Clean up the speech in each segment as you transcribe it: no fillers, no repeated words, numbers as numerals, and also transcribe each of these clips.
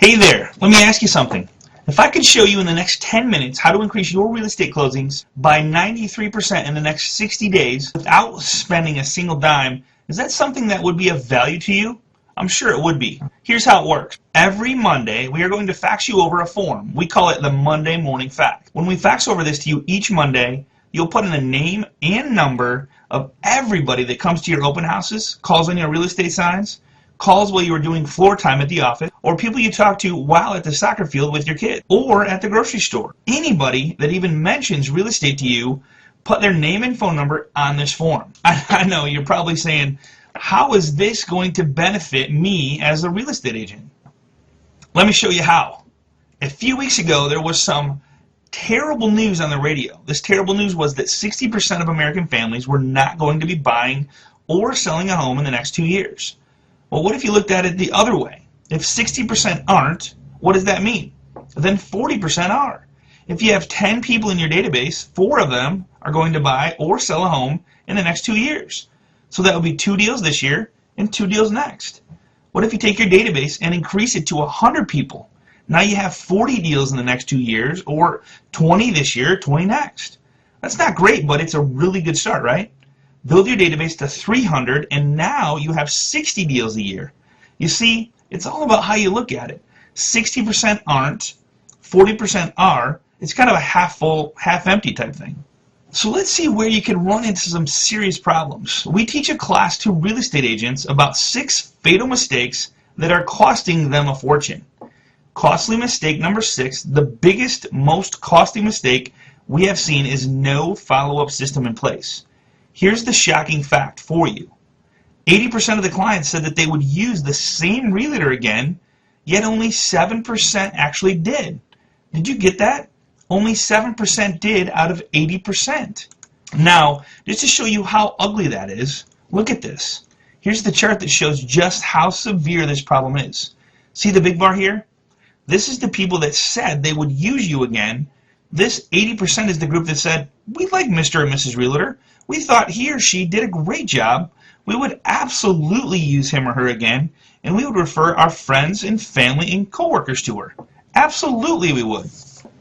Hey there, let me ask you something. If I could show you in the next 10 minutes how to increase your real estate closings by 93% in the next 60 days without spending a single dime, is that something that would be of value to you? I'm sure it would be. Here's how it works. Every Monday, we are going to fax you over a form. We call it the Monday Morning Fax. When we fax over this to you each Monday, you'll put in the name and number of everybody that comes to your open houses, calls on your real estate signs, calls while you were doing floor time at the office, or people you talk to while at the soccer field with your kid, or at the grocery store. Anybody that even mentions real estate to you, put their name and phone number on this form. I know, you're probably saying, how is this going to benefit me as a real estate agent? Let me show you how. A few weeks ago, there was some terrible news on the radio. This terrible news was that 60% of American families were not going to be buying or selling a home in the next 2 years. Well, what if you looked at it the other way? If 60% aren't, what does that mean? Then 40% are. If you have 10 people in your database, 4 of them are going to buy or sell a home in the next 2 years. So that would be 2 deals this year and 2 deals next. What if you take your database and increase it to 100 people? Now you have 40 deals in the next 2 years, or 20 this year, 20 next. That's not great, but it's a really good start, right? Build your database to 300, and now you have 60 deals a year. You see, it's all about how you look at it. 60% aren't, 40% are. It's kind of a half full, half empty type thing. So let's see where you can run into some serious problems. We teach a class to real estate agents about 6 fatal mistakes that are costing them a fortune. Costly mistake number 6, the biggest, most costly mistake we have seen is no follow-up system in place. Here's the shocking fact for you. 80% of the clients said that they would use the same realtor again, yet only 7% actually did. Did you get that? Only 7% did out of 80%. Now, just to show you how ugly that is, look at this. Here's the chart that shows just how severe this problem is. See the big bar here? This is the people that said they would use you again. This 80% is the group that said, we like Mr. and Mrs. Realtor. We thought he or she did a great job. We would absolutely use him or her again, and we would refer our friends and family and coworkers to her. Absolutely we would.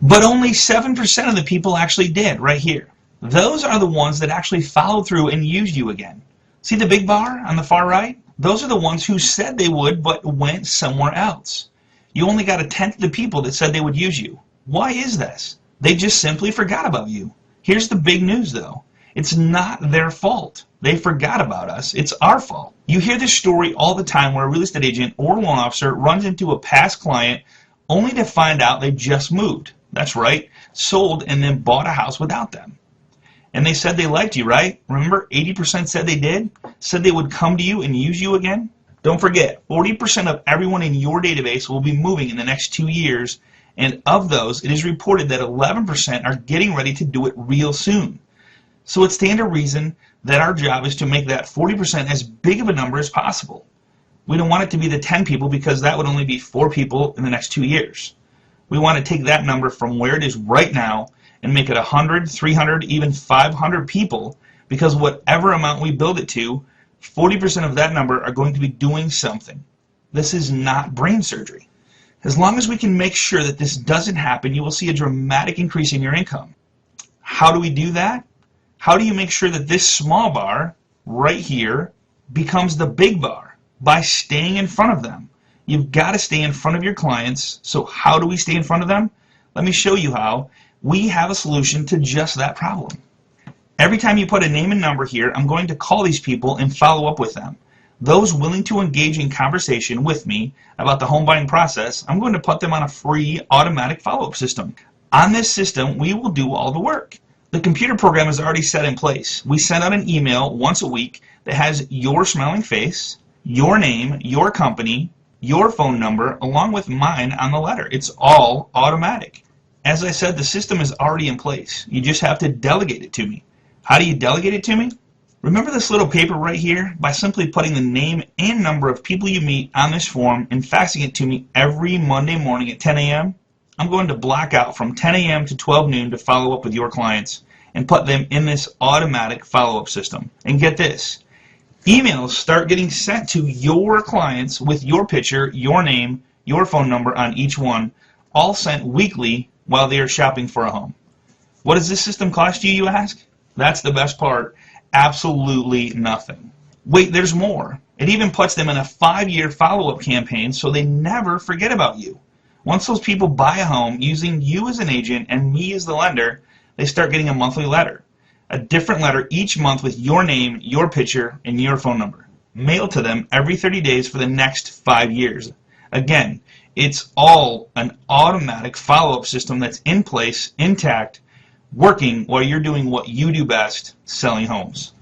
But only 7% of the people actually did, right here. Those are the ones that actually followed through and used you again. See the big bar on the far right? Those are the ones who said they would but went somewhere else. You only got 1/10 of the people that said they would use you. Why is this? They just simply forgot about you. Here's the big news though. It's not their fault. They forgot about us. It's our fault. You hear this story all the time where a real estate agent or loan officer runs into a past client only to find out they just moved. That's right, sold and then bought a house without them. And they said they liked you, right? Remember, 80% said they did? Said they would come to you and use you again? Don't forget, 40% of everyone in your database will be moving in the next 2 years, and of those, it is reported that 11% are getting ready to do it real soon. So it stands to reason that our job is to make that 40% as big of a number as possible. We don't want it to be the 10 people because that would only be 4 people in the next 2 years. We want to take that number from where it is right now and make it 100, 300, even 500 people, because whatever amount we build it to, 40% of that number are going to be doing something. This is not brain surgery. As long as we can make sure that this doesn't happen, you will see a dramatic increase in your income. How do we do that? How do you make sure that this small bar right here becomes the big bar? By staying in front of them. You've got to stay in front of your clients. So how do we stay in front of them? Let me show you how. We have a solution to just that problem. Every time you put a name and number here, I'm going to call these people and follow up with them. Those willing to engage in conversation with me about the home buying process, I'm going to put them on a free automatic follow-up system. On this system, we will do all the work. The computer program is already set in place. We send out an email once a week that has your smiling face, your name, your company, your phone number, along with mine on the letter. It's all automatic. As I said, the system is already in place. You just have to delegate it to me. How do you delegate it to me? Remember this little paper right here? By simply putting the name and number of people you meet on this form and faxing it to me every Monday morning at 10 a.m., I'm going to block out from 10 a.m. to 12 noon to follow up with your clients and put them in this automatic follow-up system. And get this, emails start getting sent to your clients with your picture, your name, your phone number on each one, all sent weekly while they are shopping for a home. What does this system cost you, you ask? That's the best part. Absolutely nothing. Wait, there's more. It even puts them in a 5-year follow-up campaign so they never forget about you. Once those people buy a home using you as an agent and me as the lender, they start getting a monthly letter. A different letter each month with your name, your picture, and your phone number. Mailed to them every 30 days for the next 5 years. Again, it's all an automatic follow-up system that's in place, intact, working while you're doing what you do best, selling homes.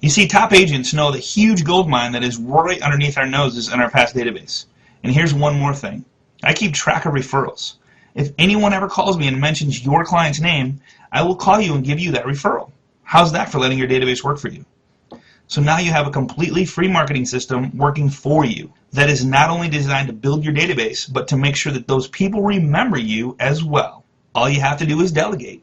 You see, top agents know the huge gold mine that is right underneath our noses in our past database. And here's one more thing. I keep track of referrals. If anyone ever calls me and mentions your client's name, I will call you and give you that referral. How's that for letting your database work for you? So now you have a completely free marketing system working for you that is not only designed to build your database, but to make sure that those people remember you as well. All you have to do is delegate.